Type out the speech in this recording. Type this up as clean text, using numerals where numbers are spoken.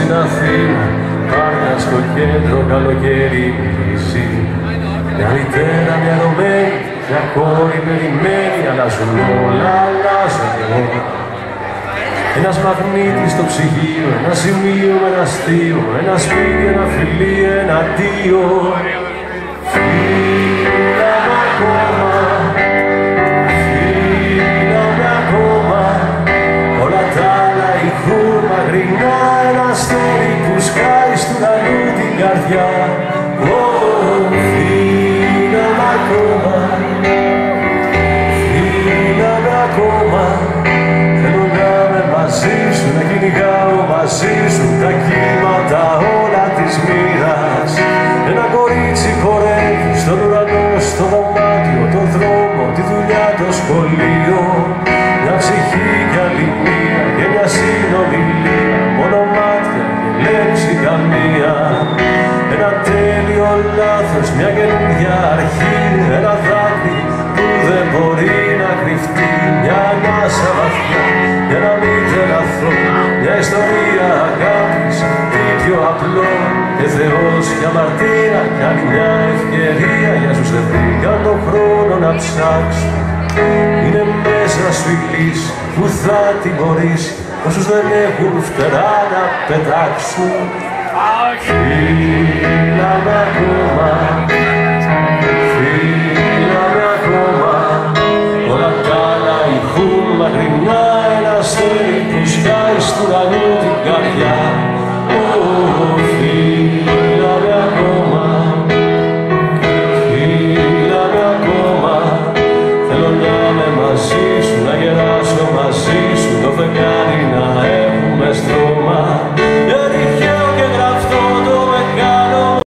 στην Αθήνα, πάρκα στο κέντρο, καλοκαίρι μισή. Μια μητέρα, μια ρωμένη, μια κόρη περιμένει, αλλάζουν όλα, αλλάζω κι εγώ. Ένας μαγνήτης στο ψυγείο, ένα σημείο με ένα αστείο, ένα σπίτι, ένα φιλί, ένα αντίο. Φύγαμε ακόμα, φύγαμε ακόμα, όλα τα άλλα ηχούν μακρινά, ένα αστέρι που σκάει στου ουρανού την καρδιά. Φύγαμε ακόμα, φύγαμε ακόμα, θέλω να είμαι μαζί σου, να κυνηγάω μαζί σου τα κύματα όλα της μοίρας. Ένα κορίτσι χορεύει στον ουρανό, στο δωμάτιο, το δρόμο, τη δουλειά, το σχολείο. Μια ψυχή κι άλλη μία και μια συνομιλία, μόνο μάτια και λέξη καμία. Ένα τέλειο λάθος, μια καινούργια αρχή, ένα δάκρυ που δεν μπορεί να κρυφτεί. Μια ανάσα βαθιά για να μην τρελαθώ, μια ιστορία αγάπης, τι πιο απλό. Και Θεός και αμαρτία κι άλλη μια ευκαιρία για όσους δεν βρήκαν τον χρόνο να ψάξουν. Είναι μέσα σου η λύση που θα τιμωρήσει όσους δεν έχουν φτερά να πετάξουν. Φύγαμε ακόμα.